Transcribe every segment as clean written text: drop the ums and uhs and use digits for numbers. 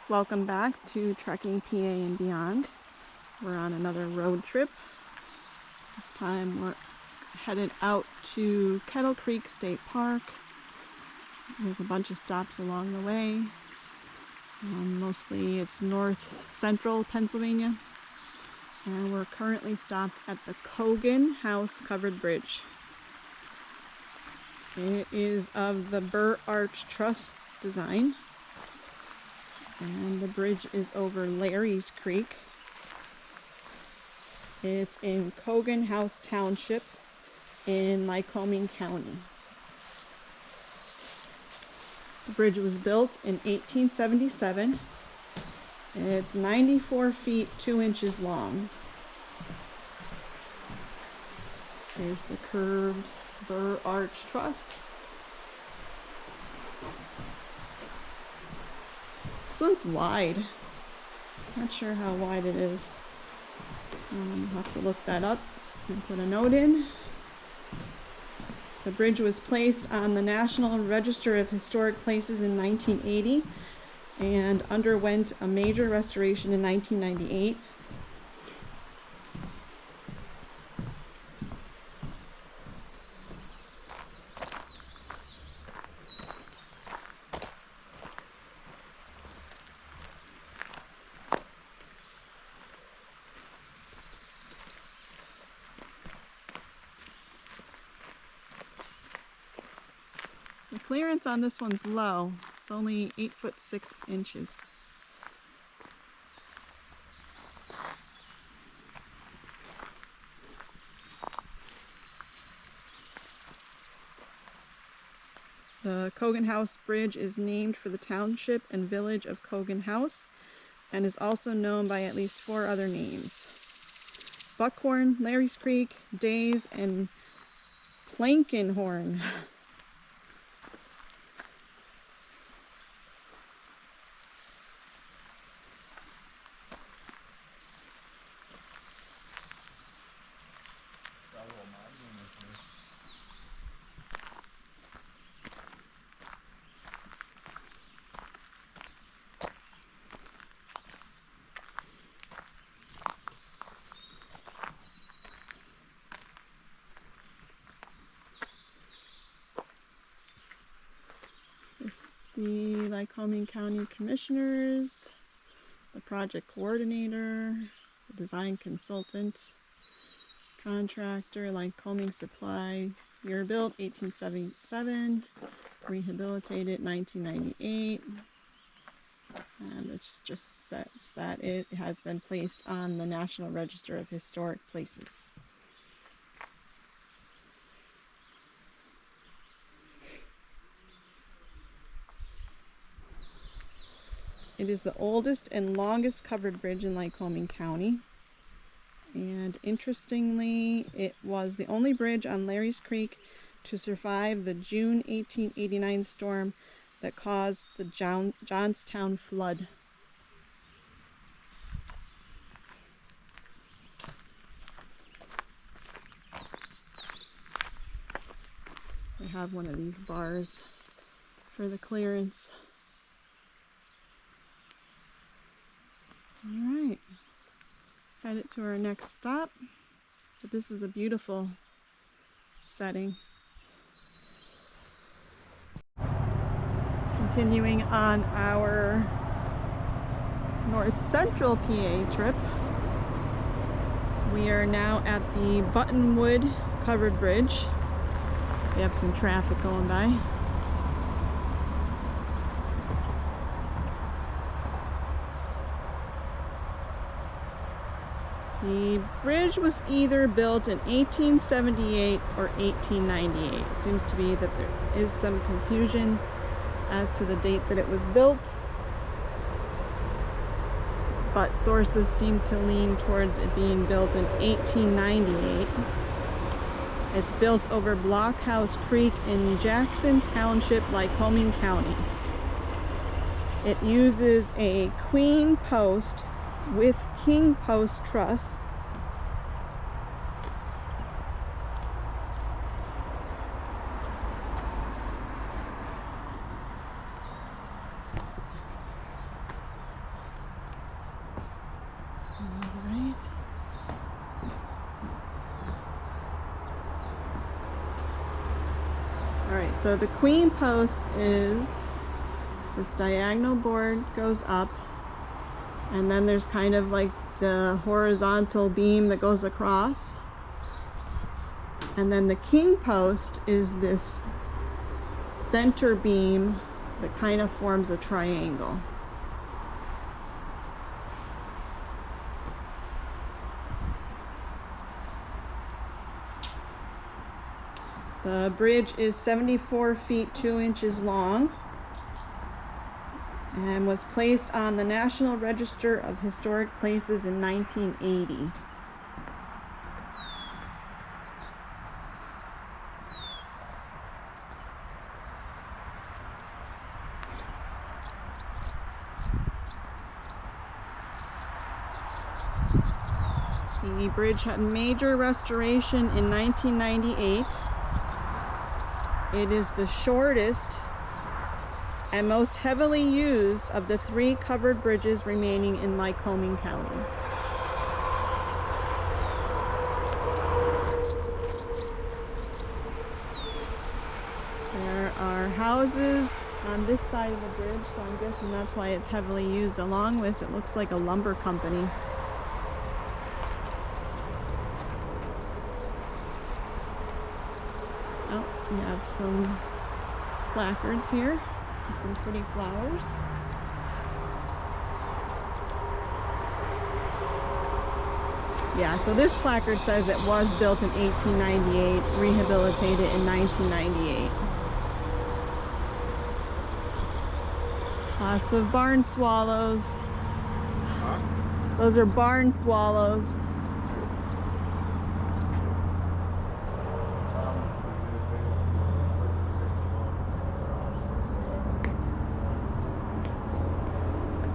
Welcome back to Trekking PA and Beyond. We're on another road trip. This time we're headed out to Kettle Creek State Park. There's a bunch of stops along the way. Mostly it's north central Pennsylvania. And we're currently stopped at the Cogan House covered bridge. It is of the Burr Arch Truss design. And the bridge is over Larry's Creek. It's in Cogan House Township in Lycoming County. The bridge was built in 1877. It's 94 feet 2 inches long. Here's the curved Burr Arch Truss. This one's wide. Not sure how wide it is. I'll have to look that up and put a note in. The bridge was placed on the National Register of Historic Places in 1980 and underwent a major restoration in 1998. The clearance on this one's low. It's only 8 foot 6 inches. The Cogan House Bridge is named for the township and village of Cogan House and is also known by at least 4 other names: Buckhorn, Larry's Creek, Days, and Plankenhorn. This is the Lycoming County Commissioners, the project coordinator, the design consultant, contractor, Lycoming Supply, year built 1877, rehabilitated 1998, and it just says that it has been placed on the National Register of Historic Places. It is the oldest and longest covered bridge in Lycoming County. And interestingly, it was the only bridge on Larry's Creek to survive the June 1889 storm that caused the Johnstown flood. They have one of these bars for the clearance. Alright, headed to our next stop, but this is a beautiful setting. Continuing on our north central PA trip, we are now at the Buttonwood covered bridge. We have some traffic going by. The bridge was either built in 1878 or 1898. It seems to be that there is some confusion as to the date that it was built, but sources seem to lean towards it being built in 1898. It's built over Blockhouse Creek in Jackson Township, Lycoming County. It uses a queen post with king post truss. So the queen post is this diagonal board goes up, and then there's kind of like the horizontal beam that goes across. And then the king post is this center beam that kind of forms a triangle. The bridge is 74 feet 2 inches long and was placed on the National Register of Historic Places in 1980. The bridge had major restoration in 1998. It is the shortest and most heavily used of the 3 covered bridges remaining in Lycoming County. There are houses on this side of the bridge, so I'm guessing that's why it's heavily used, along with, it looks like, a lumber company. Oh, we have some placards here, some pretty flowers. Yeah, so this placard says it was built in 1898, rehabilitated in 1998. Lots of barn swallows. Those are barn swallows.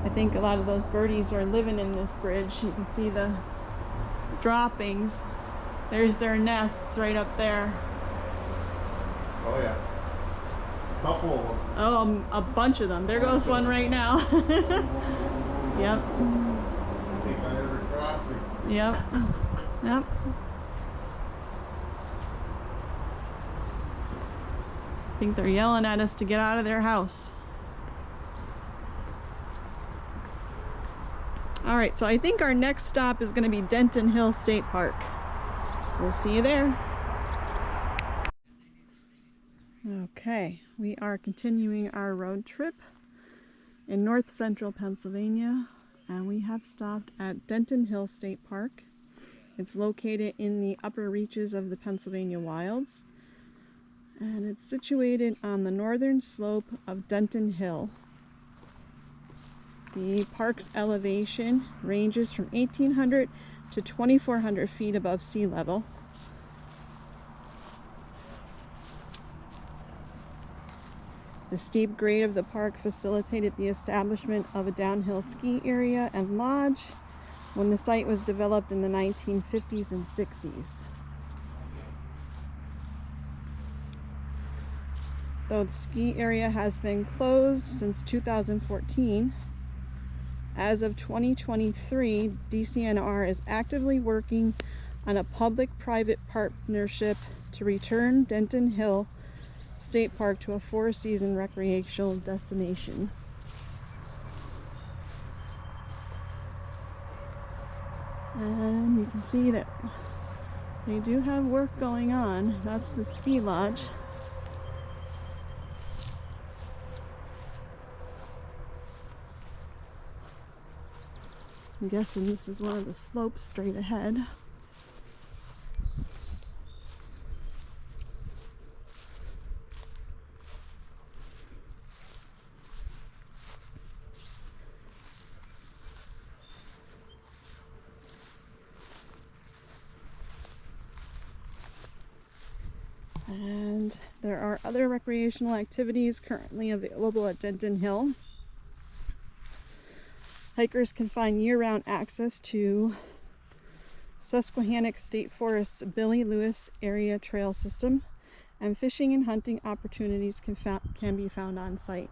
I think a lot of those birdies are living in this bridge. You can see the droppings. There's their nests right up there. Oh yeah. A couple of them. Oh, a bunch of them. There goes one right now. Yep. I think on every crossing. Yep. Yep. I think they're yelling at us to get out of their house. All right, so I think our next stop is going to be Denton Hill State Park. We'll see you there. Okay, we are continuing our road trip in north central Pennsylvania, and we have stopped at Denton Hill State Park. It's located in the upper reaches of the Pennsylvania wilds, and it's situated on the northern slope of Denton Hill. The park's elevation ranges from 1,800 to 2,400 feet above sea level. The steep grade of the park facilitated the establishment of a downhill ski area and lodge when the site was developed in the 1950s and 60s. Though the ski area has been closed since 2014, as of 2023, DCNR is actively working on a public-private partnership to return Denton Hill State Park to a four-season recreational destination. And you can see that they do have work going on. That's the ski lodge. I'm guessing this is one of the slopes straight ahead. And there are other recreational activities currently available at Denton Hill. Hikers can find year-round access to Susquehannock State Forest's Billy Lewis Area Trail System, and fishing and hunting opportunities can be found on site.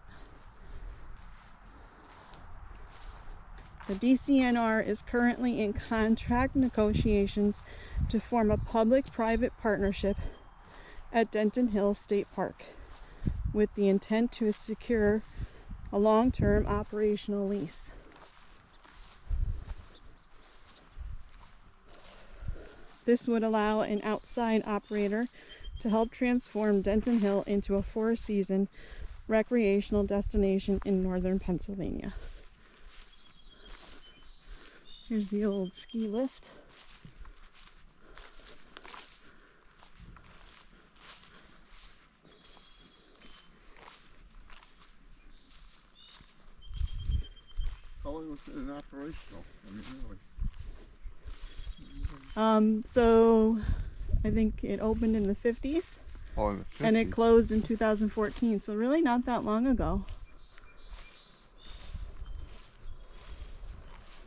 The DCNR is currently in contract negotiations to form a public-private partnership at Denton Hill State Park with the intent to secure a long-term operational lease. This would allow an outside operator to help transform Denton Hill into a four-season recreational destination in northern Pennsylvania. Here's the old ski lift. How long was it in operational? I mean, really? So I think it opened in the 50s. Oh, in the 50s. And it closed in 2014, so really not that long ago.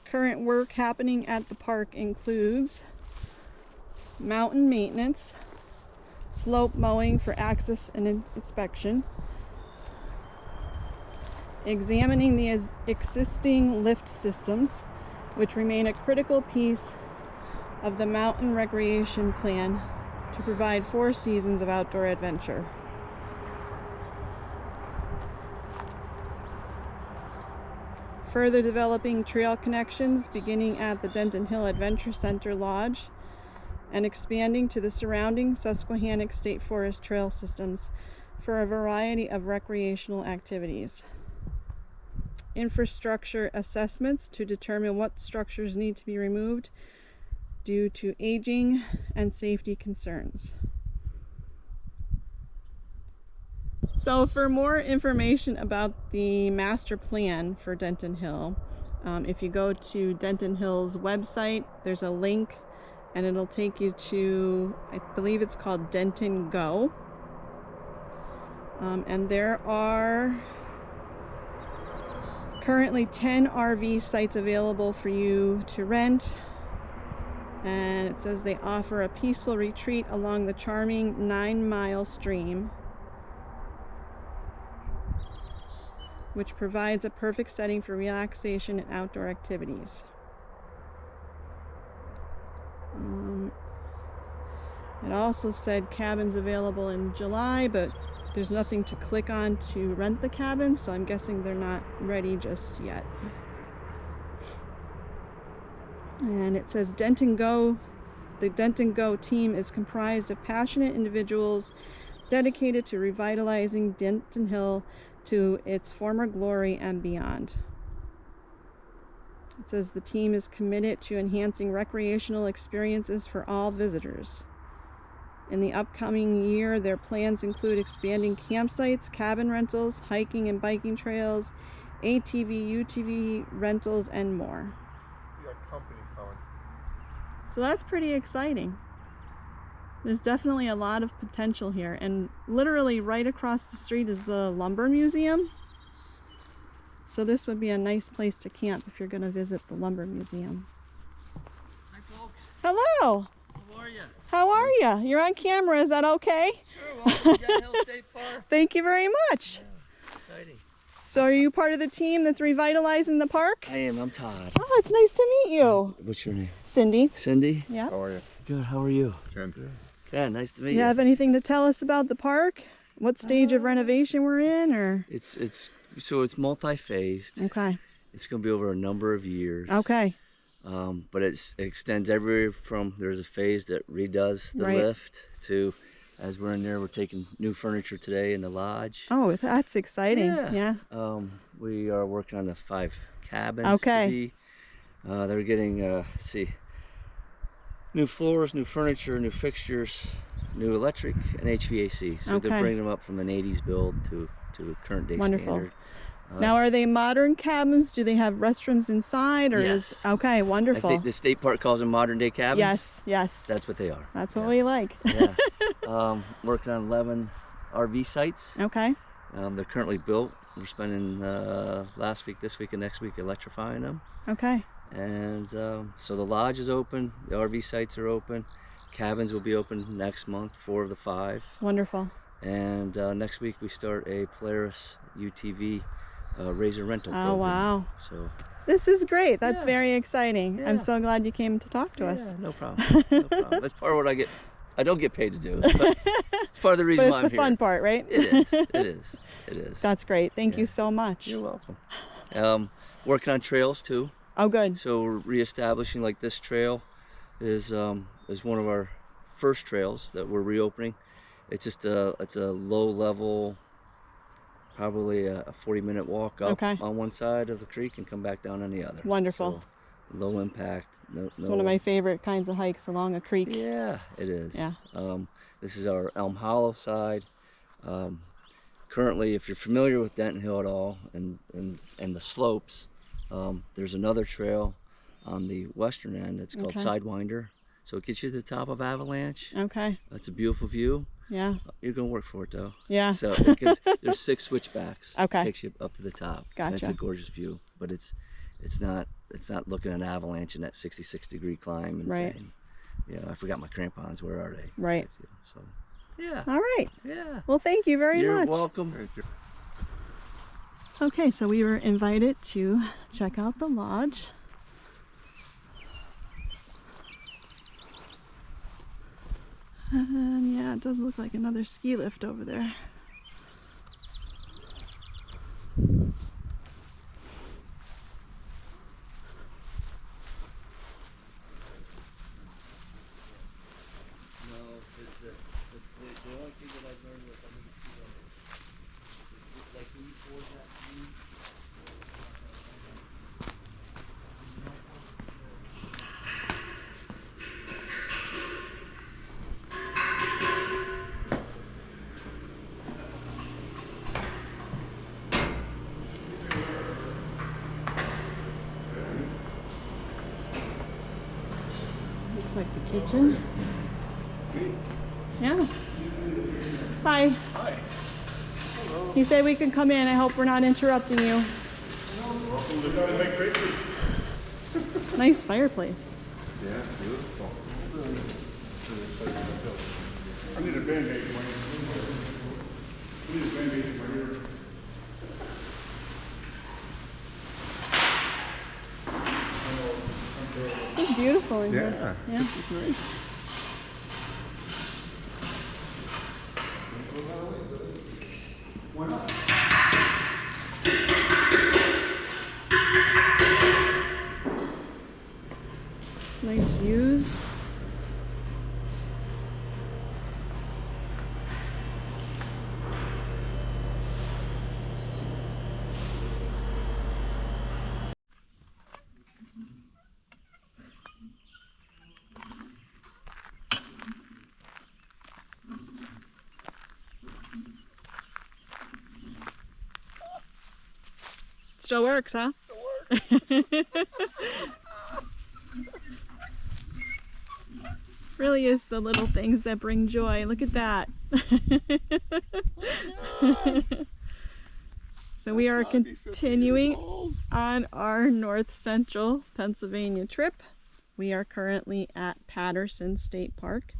Current work happening at the park includes mountain maintenance, slope mowing for access and inspection, examining the existing lift systems, which remain a critical piece of the mountain recreation plan to provide 4 seasons of outdoor adventure. Further developing trail connections beginning at the Denton Hill Adventure Center Lodge and expanding to the surrounding Susquehannock State Forest trail systems for a variety of recreational activities. Infrastructure assessments to determine what structures need to be removed due to aging and safety concerns. So for more information about the master plan for Denton Hill, if you go to Denton Hill's website, there's a link and it'll take you to, I believe it's called Denton Go. And there are currently 10 RV sites available for you to rent. And it says they offer a peaceful retreat along the charming 9-mile stream, which provides a perfect setting for relaxation and outdoor activities. It also said cabins available in July, but there's nothing to click on to rent the cabins, so I'm guessing they're not ready just yet. And it says Denton Go. The Denton Go team is comprised of passionate individuals dedicated to revitalizing Denton Hill to its former glory and beyond. It says the team is committed to enhancing recreational experiences for all visitors. In the upcoming year, their plans include expanding campsites, cabin rentals, hiking and biking trails, ATV, UTV rentals, and more. You got company coming. So that's pretty exciting. There's definitely a lot of potential here, and literally right across the street is the lumber museum. So this would be a nice place to camp if you're going to visit the lumber museum. Hi folks. Hello. How are you? How are you? You're on camera. Is that okay? Sure. Welcome to Denton Hill State Park. Thank you very much. Yeah, exciting. So are you part of the team that's revitalizing the park? I am. I'm Todd. Oh, it's nice to meet you. What's your name? Cindy. Cindy. Yeah. How are you? Good. How are you? Good. Good. Nice to meet You you. have anything to tell us about the park? What stage of renovation we're in, or? It's multi-phased. Okay. It's going to be over a number of years. Okay. But it extends everywhere from, there's a phase that redoes the Right. lift to, as we're in there, we're taking new furniture today in the lodge. Oh, that's exciting. Yeah. Yeah. We are working on the 5 cabins. Okay. To be. They're getting, new floors, new furniture, new fixtures, new electric, and HVAC. So Okay. they're bringing them up from an 80s build to a current day Wonderful. standard. Now, are they modern cabins? Do they have restrooms inside, or Yes. is okay? I Wonderful. think the state park calls them modern day cabins. Yes. Yes. That's what they are. That's what we like. Yeah. Working on 11 RV sites. Okay. They're currently built. We're spending last week, this week, and next week electrifying them. Okay. And so the lodge is open, the RV sites are open, cabins will be open next month, 4 of the 5. Wonderful. And next week we start a Polaris UTV Razor rental program. Oh, wow. So This is great. That's Yeah. very exciting. I'm Yeah. so glad you came to talk to us. yeah, no problem. No problem. That's part of what I get I don't get paid to do, but it's part of the reason But why it's I'm the here. fun part, right? It is. It is. It is. That's great. Thank Yeah. you so much. You're welcome. Working on trails too. Oh, good. So we're reestablishing, like this trail is one of our first trails that we're reopening. It's just it's a low level, probably a 40-minute walk up on one side of the creek and come back down on the other. Wonderful. So low impact. It's one of my favorite kinds of hikes along a creek. Yeah, it is. Yeah. This is our Elm Hollow side. Currently, if you're familiar with Denton Hill at all and the slopes, there's another trail on the western end. It's called Sidewinder. So it gets you to the top of Avalanche. Okay. It's a beautiful view. Yeah. You're gonna work for it though. Yeah. So because there's 6 switchbacks. Okay. Takes you up to the top. Gotcha. And it's a gorgeous view, but it's not looking at an avalanche in that 66-degree climb and saying, you know, I forgot my crampons. Where are they? Right. So yeah. All right. Yeah. Well, thank you very much. You're welcome. Okay, so we were invited to check out the lodge. And yeah, it does look like another ski lift over there. The only thing that I've learned was like when you pour that food. Looks like the kitchen. Yeah. Hi. Hi. Hello. He said we could come in. I hope we're not interrupting you. Welcome to Cogan Creek. Nice fireplace. Yeah, beautiful. I need a Band-Aid. I need a Band-Aid in my ear. It's beautiful in here. Yeah, Yeah. this is nice. Why not? Nice views. Still works, huh? Really is the little things that bring joy. Look at that. So we are continuing on our north central Pennsylvania trip. We are currently at Patterson State Park.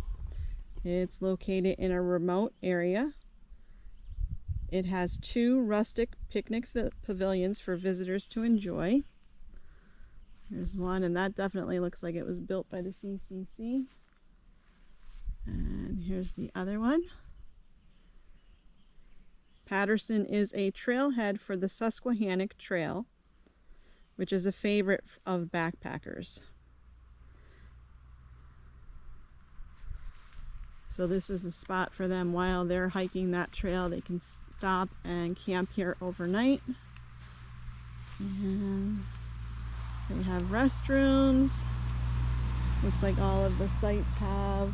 It's located in a remote area. It has 2 rustic picnic pavilions for visitors to enjoy. There's one, and that definitely looks like it was built by the CCC. And here's the other one. Patterson is a trailhead for the Susquehannock Trail, which is a favorite of backpackers. So this is a spot for them while they're hiking that trail. They can stop and camp here overnight. And they have restrooms. Looks like all of the sites have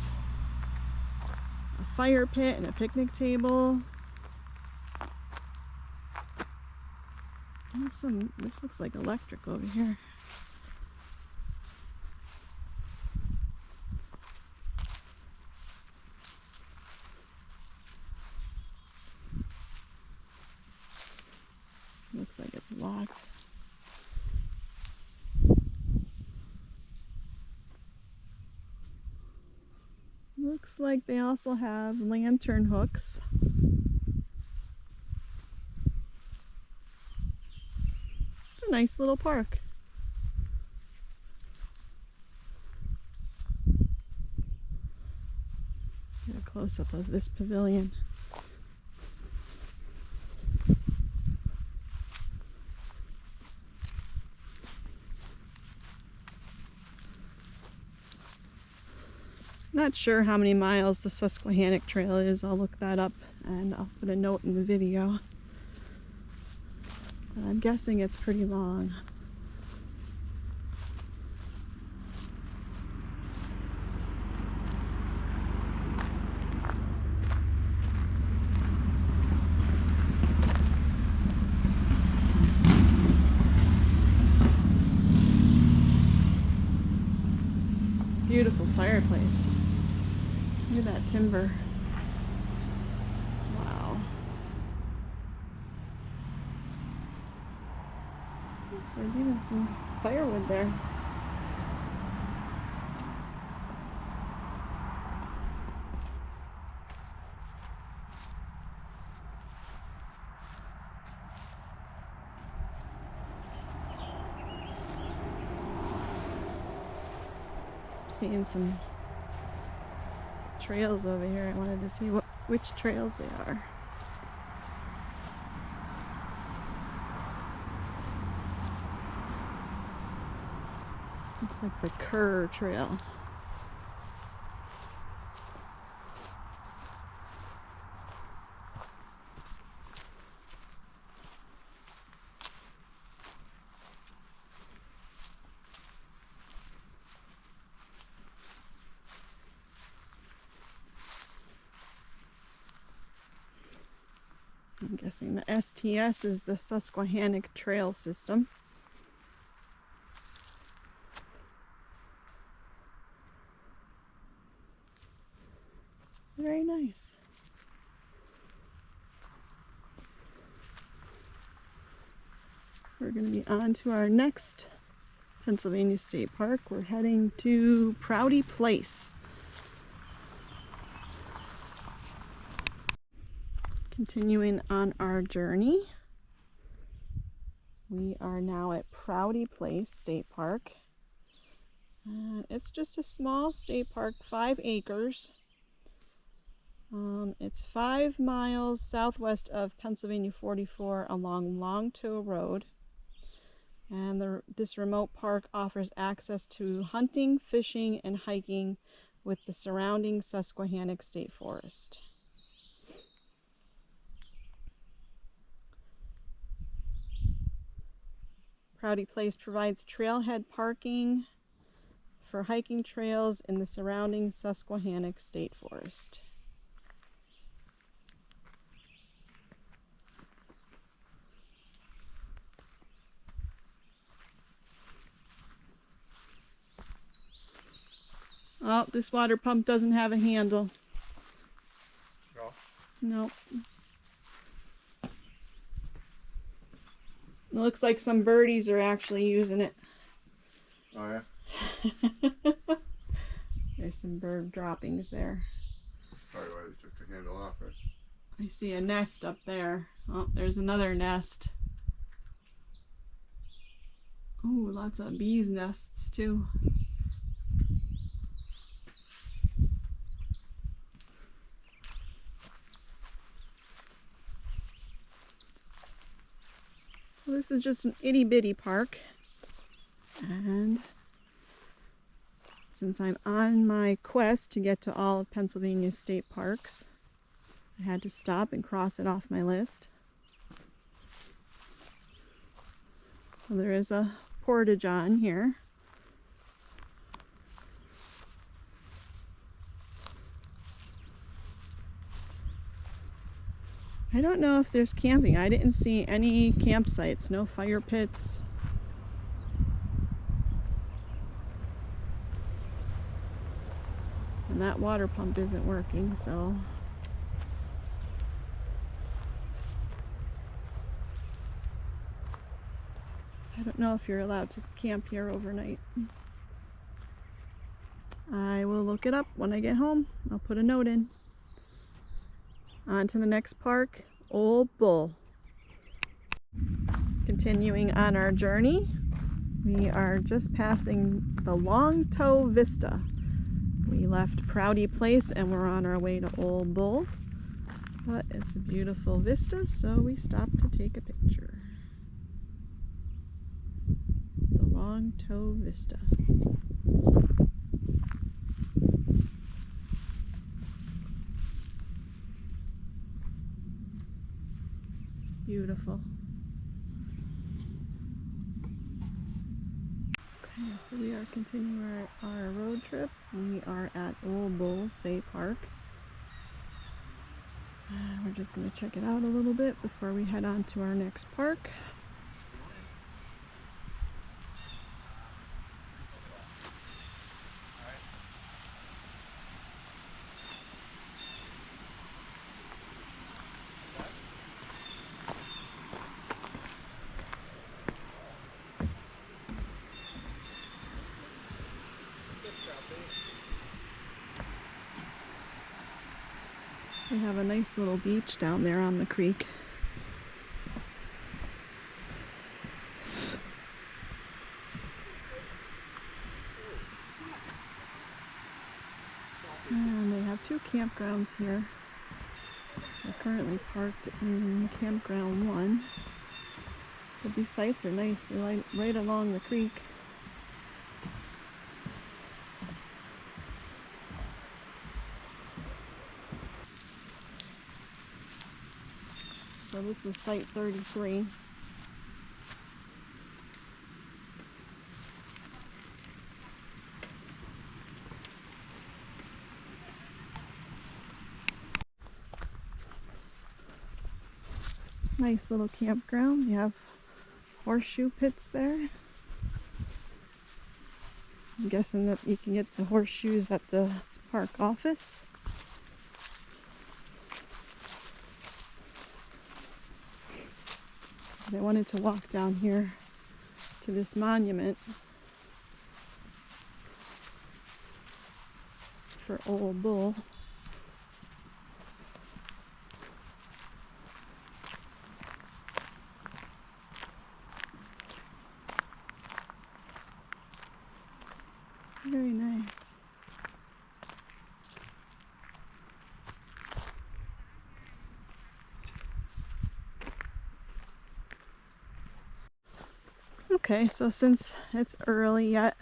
a fire pit and a picnic table. This looks like electric over here. Looks like it's locked. Looks like they also have lantern hooks. It's a nice little park. close-up of this pavilion. Not sure how many miles the Susquehannock Trail is. I'll look that up and I'll put a note in the video. But I'm guessing it's pretty long. Beautiful fireplace. Look at that timber. Wow. There's even some firewood there. Seeing some trails over here. I wanted to see which trails they are. Looks like the Kerr Trail. I'm guessing the STS is the Susquehannock Trail System. Very nice. We're going to be on to our next Pennsylvania State Park. We're heading to Prouty Place. Continuing on our journey, we are now at Prouty Place State Park. It's just a small state park, 5 acres. It's 5 miles southwest of Pennsylvania 44 along Long Toe Road. And this remote park offers access to hunting, fishing, and hiking with the surrounding Susquehannock State Forest. Prouty Place provides trailhead parking for hiking trails in the surrounding Susquehannock State Forest. Oh, this water pump doesn't have a handle. No. Nope. It looks like some birdies are actually using it. Oh yeah? There's some bird droppings there. Probably why they took the handle off, right? I see a nest up there. Oh, there's another nest. Oh, lots of bees' nests too. So this is just an itty bitty park, and since I'm on my quest to get to all of Pennsylvania's state parks, I had to stop and cross it off my list. So there is a portage on here. I don't know if there's camping. I didn't see any campsites, no fire pits. And that water pump isn't working, so I don't know if you're allowed to camp here overnight. I will look it up when I get home. I'll put a note in. On to the next park, Ole Bull. Continuing on our journey, we are just passing the Long Toe Vista. We left Prouty Place and we're on our way to Ole Bull, but it's a beautiful vista, so we stopped to take a picture. The Long Toe Vista. Beautiful. Okay, so we are continuing our road trip. We are at Ole Bull State Park. We're just going to check it out a little bit before we head on to our next park. We have a nice little beach down there on the creek. And they have two campgrounds here. We're currently parked in campground 1. But these sites are nice. They're right along the creek. So this is site 33. Nice little campground. You have horseshoe pits there. I'm guessing that you can get the horseshoes at the park office. I wanted to walk down here to this monument for Ole Bull. Very nice. Okay, so since it's early yet,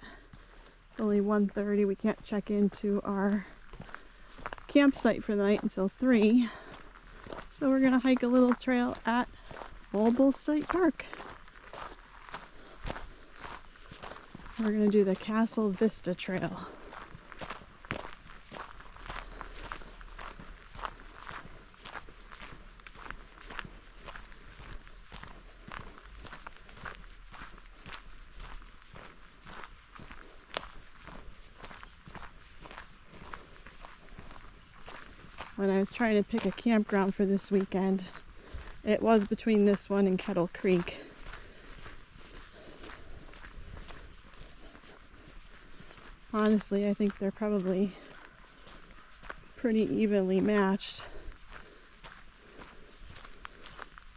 it's only 1:30, we can't check into our campsite for the night until 3. So we're gonna hike a little trail at Ole Bull State Park. We're gonna do the Castle Vista Trail. When I was trying to pick a campground for this weekend, it was between this one and Kettle Creek. Honestly, I think they're probably pretty evenly matched.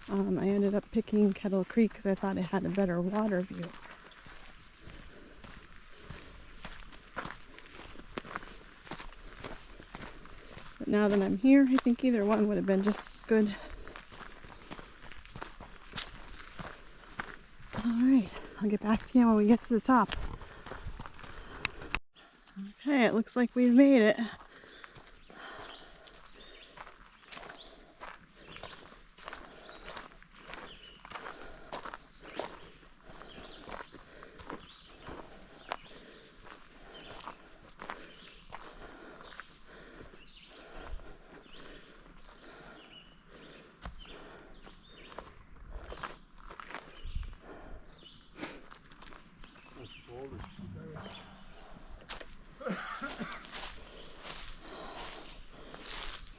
I ended up picking Kettle Creek because I thought it had a better water view. But now that I'm here, I think either one would have been just as good. Alright, I'll get back to you when we get to the top. Okay, it looks like we've made it.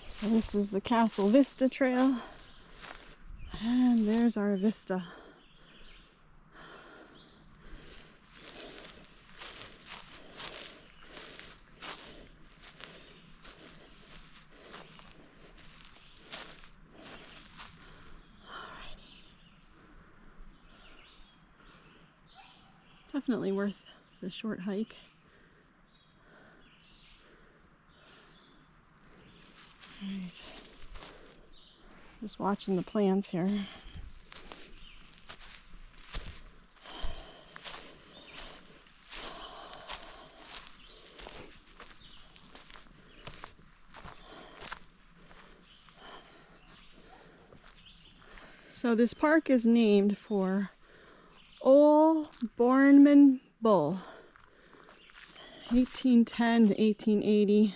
So this is the Castle Vista Trail, and there's our vista. Definitely worth the short hike. Right. Just watching the plans here. So this park is named for Ole Bull, 1810 to 1880.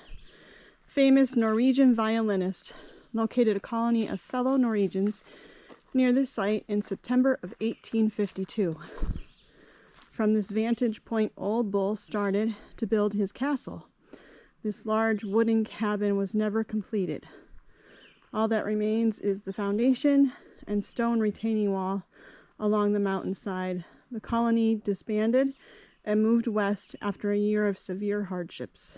Famous Norwegian violinist, located a colony of fellow Norwegians near this site in September of 1852. From this vantage point, Ole Bull started to build his castle. This large wooden cabin was never completed. All that remains is the foundation and stone retaining wall along the mountainside. The colony disbanded and moved west after a year of severe hardships.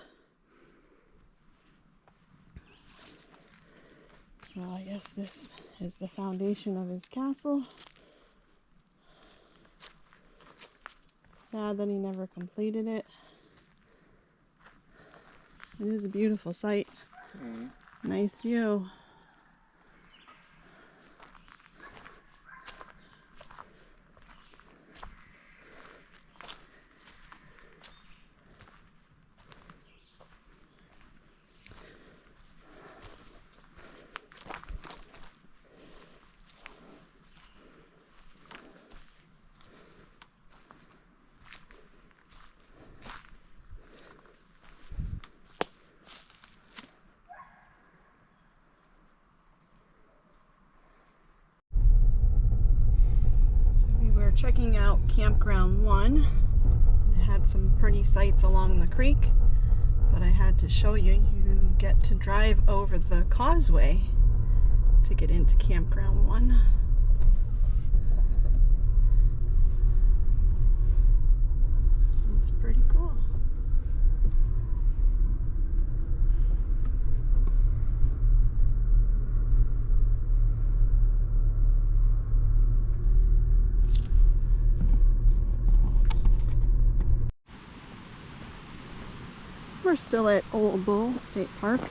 So I guess this is the foundation of his castle. Sad that he never completed it. It is a beautiful site. Nice view. Checking out Campground 1. It had some pretty sights along the creek, but I had to show you, you get to drive over the causeway to get into Campground 1. It's pretty cool. We're still at Ole Bull State Park, but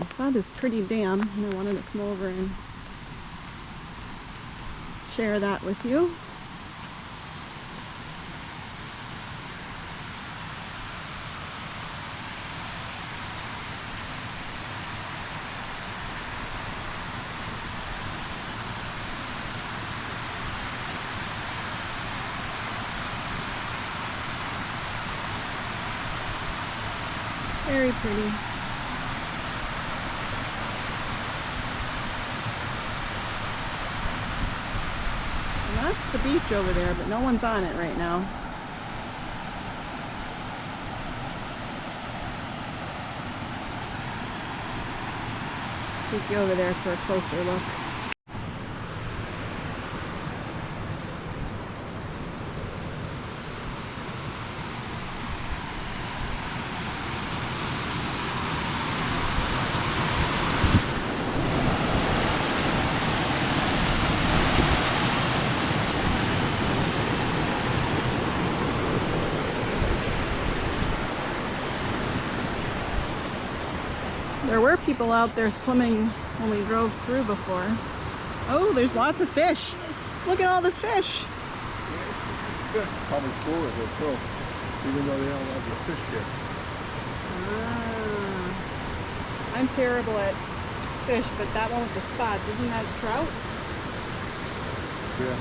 I saw this pretty dam and I wanted to come over and share that with you. Very pretty. And that's the beach over there, but no one's on it right now. Take you over there for a closer look. There were people out there swimming when we drove through before. Oh, there's lots of fish. Look at all the fish. Fish probably cooler here too, even though they don't have the fish here. I'm terrible at fish, but that one with the spots, isn't that trout? Yeah.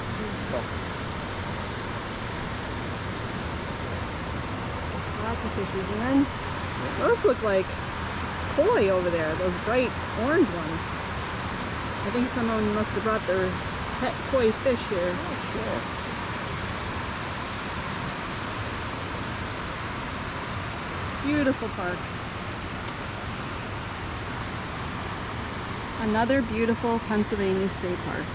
Lots of fishes. And then those look like koi over there, those bright orange ones. I think someone must have brought their pet koi fish here. Oh, sure. Beautiful park. Another beautiful Pennsylvania state park.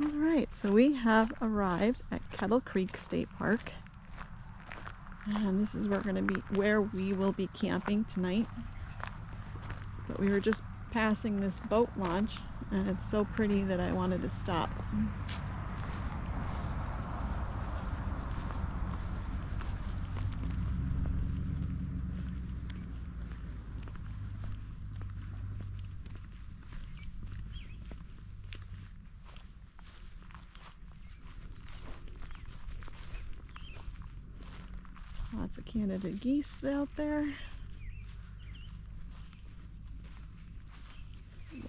Alright, so we have arrived at Kettle Creek State Park. And this is where we will be camping tonight. But we were just passing this boat launch, and it's so pretty that I wanted to stop. Lots of Canada geese out there.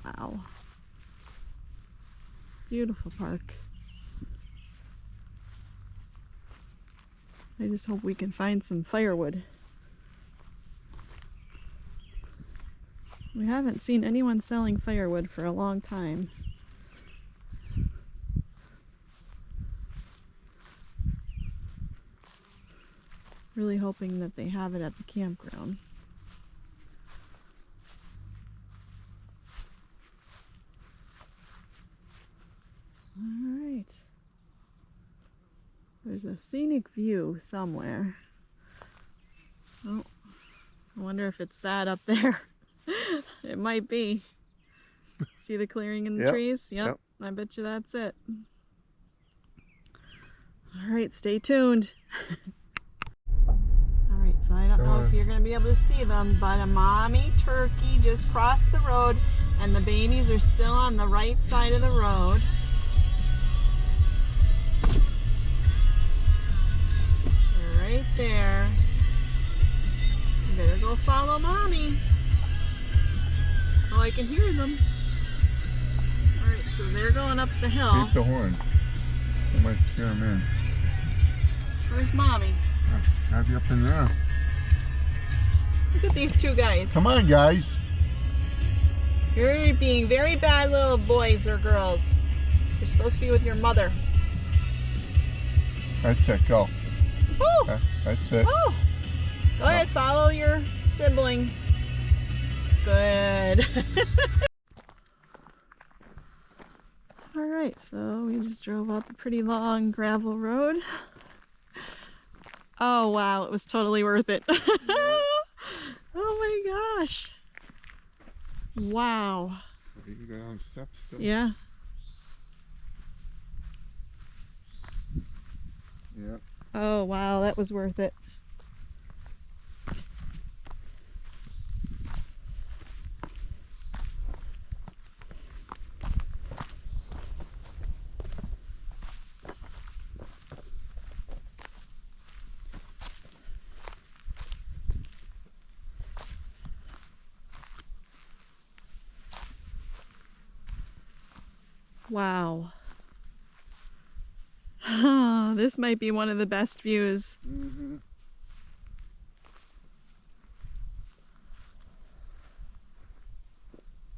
Wow. Beautiful park. I just hope we can find some firewood. We haven't seen anyone selling firewood for a long time. Really hoping that they have it at the campground. Alright. There's a scenic view somewhere. Oh, I wonder if it's that up there. It might be. See the clearing in the Yep, trees? yep. I bet you that's it. Alright, stay tuned. Alright, so I don't know if you're going to be able to see them, but a mommy turkey just crossed the road and the babies are still on the right side of the road. They're right there. You better go follow mommy. Oh, I can hear them. Alright, so they're going up the hill. Beat the horn. It might scare them in. Where's mommy? Have you up in there? Look at these two guys. Come on, guys. You're being very bad little boys or girls. You're supposed to be with your mother. That's it. Go. Woo! That's it. Oh! Go ahead, follow your sibling. Good. Alright, so we just drove up a pretty long gravel road. Oh wow, it was totally worth it. Oh my gosh. Wow. You can go down steps still. Yeah. Yeah. Oh wow, that was worth it. Wow. This might be one of the best views. Mm-hmm.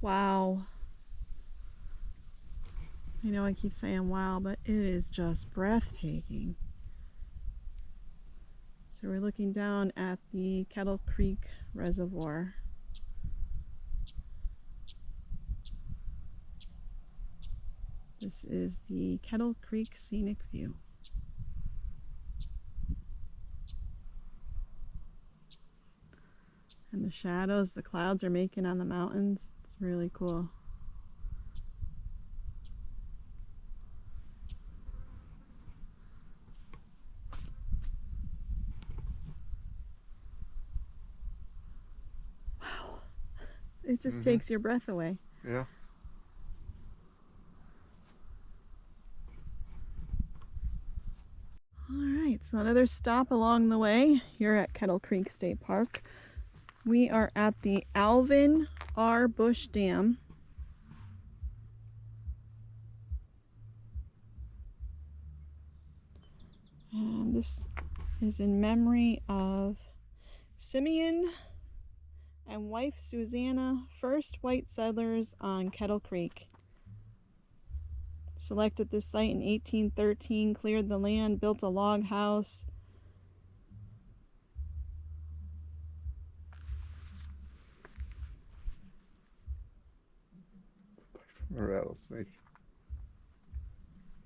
Wow. I know I keep saying wow, but it is just breathtaking. So we're looking down at the Kettle Creek Reservoir. This is the Kettle Creek Scenic View. And the shadows the clouds are making on the mountains, it's really cool. Wow, it just takes your breath away. Yeah. Alright, so another stop along the way here at Kettle Creek State Park. We are at the Alvin R. Bush Dam. And this is in memory of Simeon and wife Susanna, first white settlers on Kettle Creek. Selected this site in 1813, cleared the land, built a log house. A rattlesnake.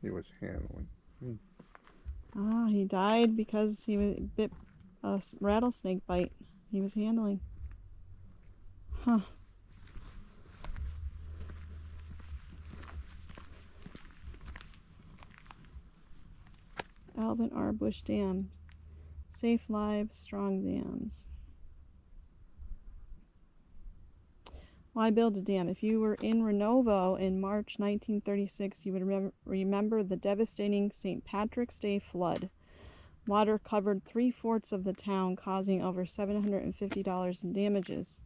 He was handling. Ah, he died because he was bit a rattlesnake bite. He was handling. Huh. Alvin R. Bush Dam. Safe lives, strong dams. Why build a dam? If you were in Renovo in March 1936, you would remember the devastating St. Patrick's Day flood. Water covered 3/4 of the town, causing over $750 in damages.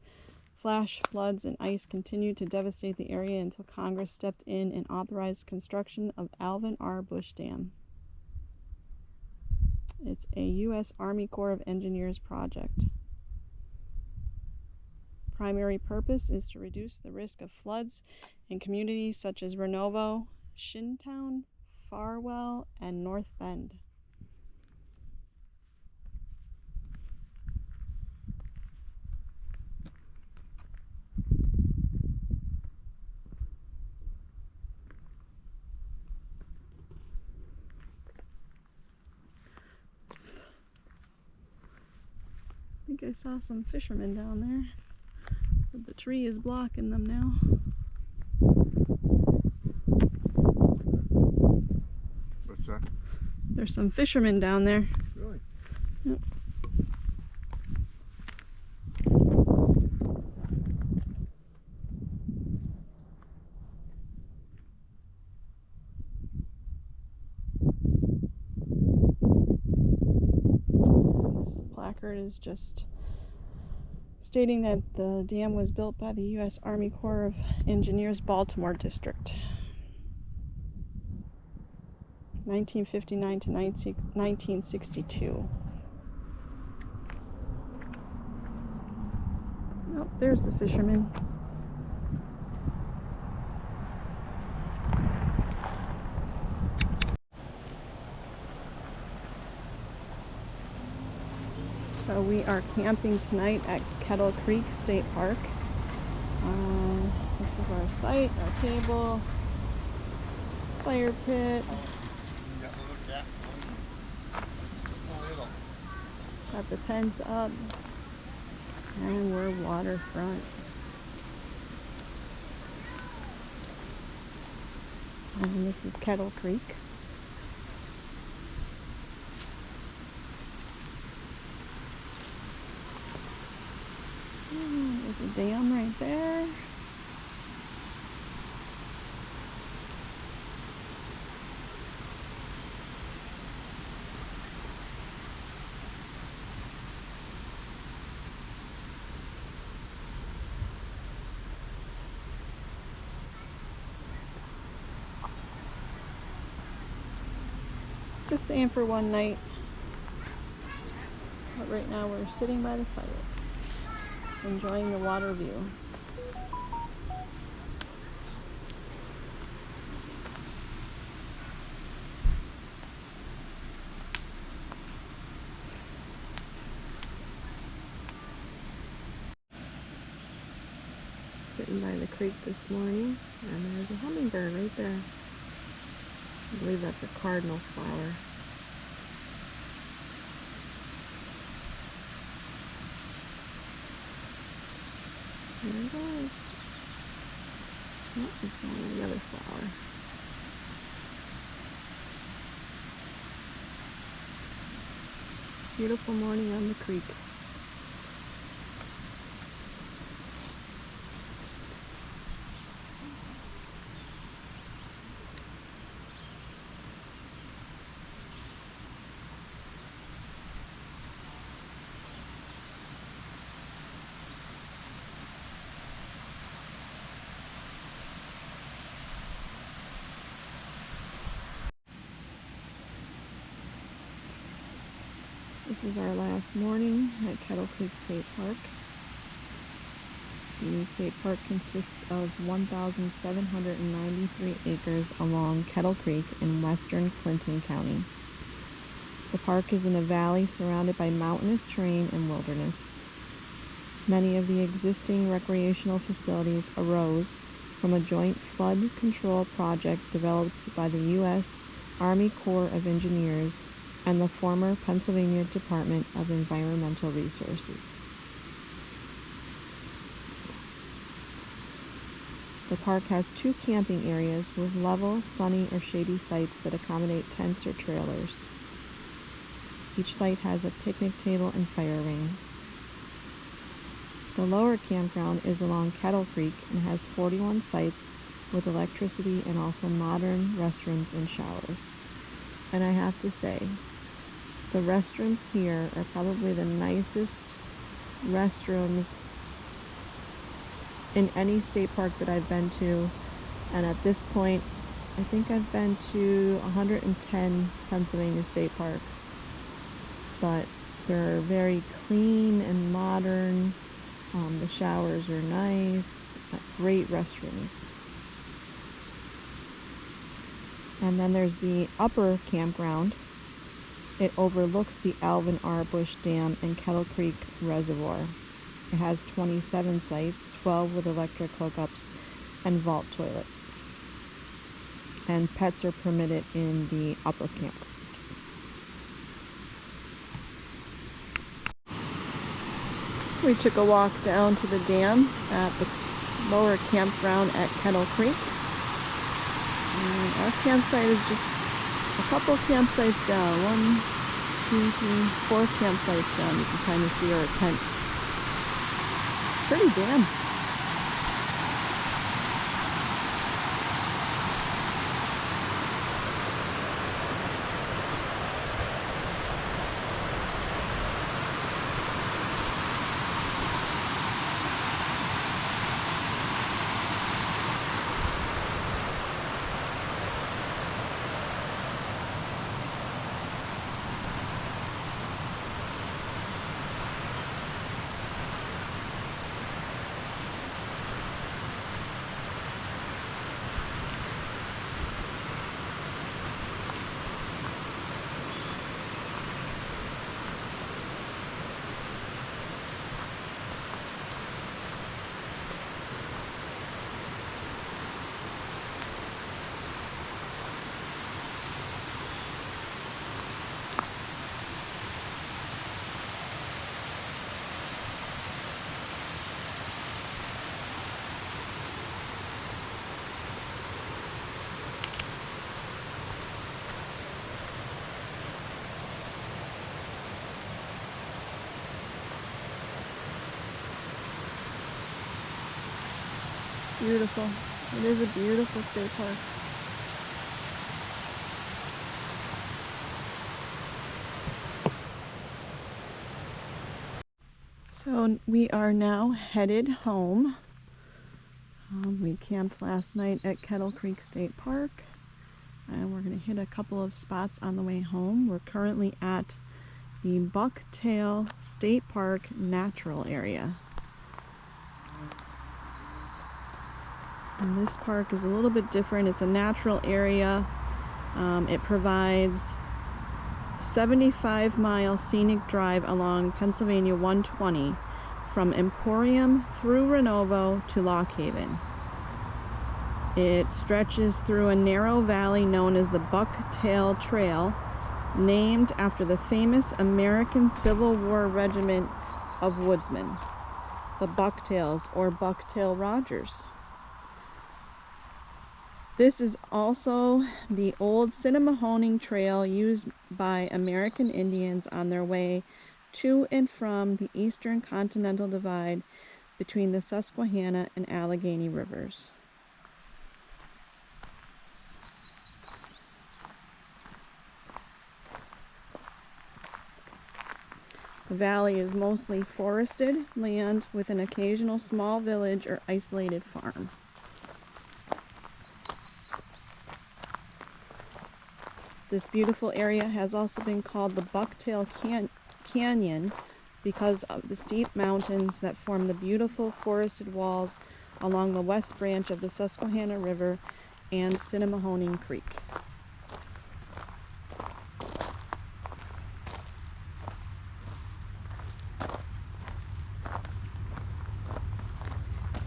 Flash floods and ice continued to devastate the area until Congress stepped in and authorized construction of Alvin R. Bush Dam. It's a U.S. Army Corps of Engineers project. Primary purpose is to reduce the risk of floods in communities such as Renovo, Shintown, Farwell, and North Bend. I think I saw some fishermen down there, but the tree is blocking them now. What's that? There's some fishermen down there. Really? Yep. This placard is just stating that the dam was built by the U.S. Army Corps of Engineers, Baltimore District, 1959 to 1962. Oh, there's the fisherman. So we are camping tonight at Kettle Creek State Park. This is our site, our table, fire pit. Got little gasoline. Just a little. Got the tent up, and we're waterfront. And this is Kettle Creek. There's a dam right there. Just staying for one night. But right now we're sitting by the fire, enjoying the water view. Sitting by the creek this morning, and there's a hummingbird right there. I believe that's a cardinal flower. There it goes. Oh, there's going another flower. Beautiful morning on the creek. This is our last morning at Kettle Creek State Park. The state park consists of 1,793 acres along Kettle Creek in western Clinton County. The park is in a valley surrounded by mountainous terrain and wilderness. Many of the existing recreational facilities arose from a joint flood control project developed by the U.S. Army Corps of Engineers and the former Pennsylvania Department of Environmental Resources. The park has 2 camping areas with level, sunny, or shady sites that accommodate tents or trailers. Each site has a picnic table and fire ring. The lower campground is along Kettle Creek and has 41 sites with electricity and also modern restrooms and showers. And I have to say, The restrooms here are probably the nicest restrooms in any state park that I've been to. And at this point, I think I've been to 110 Pennsylvania state parks. But they're very clean and modern. The showers are nice. Great restrooms. And then there's the upper campground. It overlooks the Alvin R. Bush Dam and Kettle Creek Reservoir. It has 27 sites, 12 with electric hookups and vault toilets. And pets are permitted in the upper campground. We took a walk down to the dam at the lower campground at Kettle Creek. And our campsite is just a couple campsites down. 1, 2, 3, 4 campsites down. You can kind of see our tent. Pretty dam. Beautiful. It is a beautiful state park. So we are now headed home. We camped last night at Kettle Creek State Park, and we're going to hit a couple of spots on the way home. We're currently at the Bucktail State Park Natural Area. And this park is a little bit different. It's a natural area. It provides a 75-mile scenic drive along Pennsylvania 120 from Emporium through Renovo to Lock Haven. It stretches through a narrow valley known as the Bucktail Trail, named after the famous American Civil War regiment of woodsmen, the Bucktails or Bucktail Rogers. This is also the old Cinemahoning Trail used by American Indians on their way to and from the Eastern Continental Divide between the Susquehanna and Allegheny Rivers. The valley is mostly forested land with an occasional small village or isolated farm. This beautiful area has also been called the Bucktail Canyon because of the steep mountains that form the beautiful forested walls along the west branch of the Susquehanna River and Cinemahoning Creek.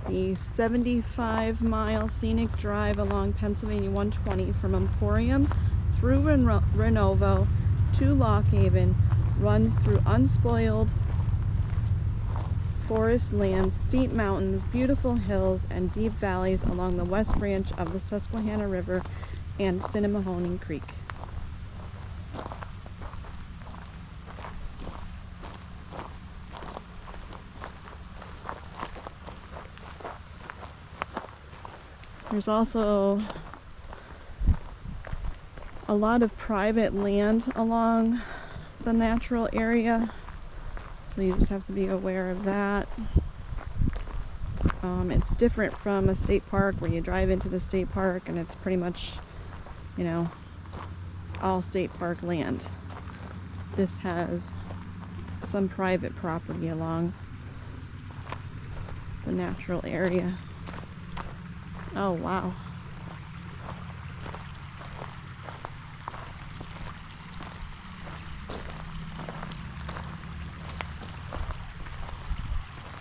The 75-mile scenic drive along Pennsylvania 120 from Emporium through Renovo to Lock Haven runs through unspoiled forest lands, steep mountains, beautiful hills, and deep valleys along the west branch of the Susquehanna River and Cinemahoning Creek. There's also a lot of private land along the natural area, so you just have to be aware of that. It's different from a state park where you drive into the state park and it's pretty much, you know, all state park land. This has some private property along the natural area. Oh wow.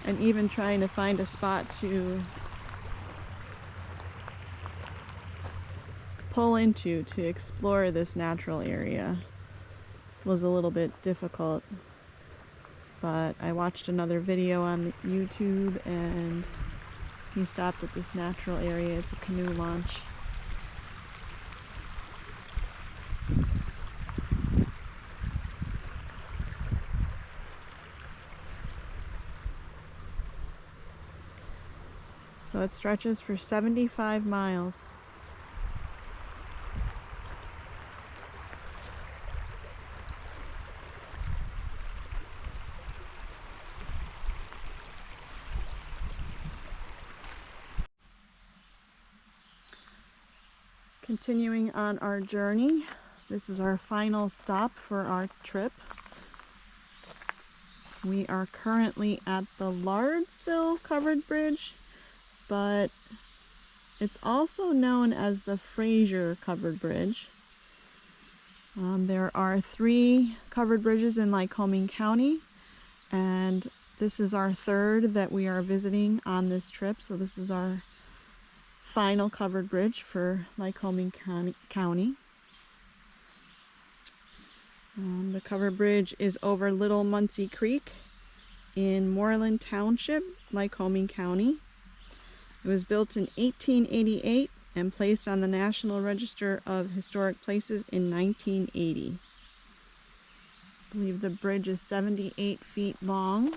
And even trying to find a spot to pull into to explore this natural area was a little bit difficult. But I watched another video on YouTube and he stopped at this natural area. It's a canoe launch. So it stretches for 75 miles. Continuing on our journey, this is our final stop for our trip. We are currently at the Lardesville Covered Bridge, but it's also known as the Frazier Covered Bridge. There are 3 covered bridges in Lycoming County, and this is our 3rd that we are visiting on this trip. So this is our final covered bridge for Lycoming County. The covered bridge is over Little Muncie Creek in Moreland Township, Lycoming County. It was built in 1888 and placed on the National Register of Historic Places in 1980. I believe the bridge is 78 feet long.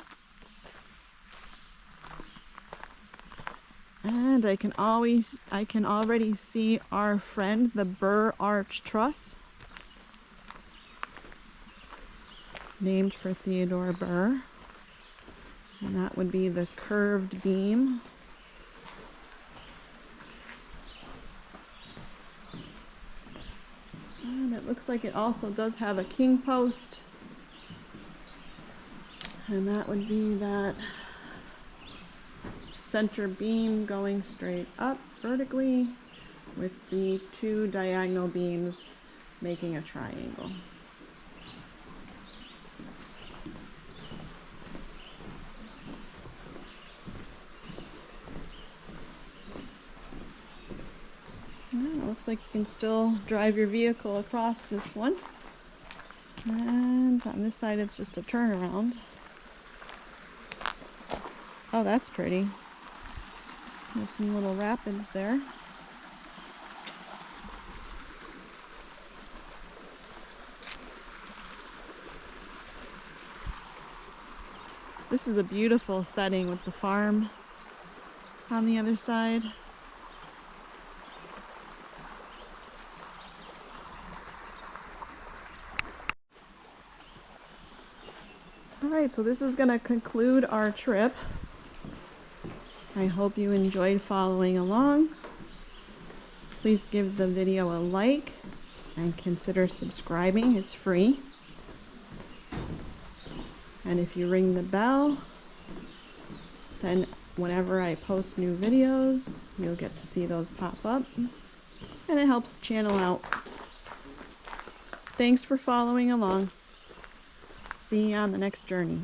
And I can already see our friend, the Burr Arch Truss, named for Theodore Burr. And that would be the curved beam. And it looks like it also does have a king post. And that would be that center beam going straight up vertically with the 2 diagonal beams making a triangle. And it looks like you can still drive your vehicle across this one. And on this side it's just a turnaround. Oh, that's pretty. There's some little rapids there. This is a beautiful setting with the farm on the other side. Alright, so this is going to conclude our trip. I hope you enjoyed following along. Please give the video a like and consider subscribing. It's free. And if you ring the bell, then whenever I post new videos, you'll get to see those pop up. And it helps the channel out. Thanks for following along. See you on the next journey.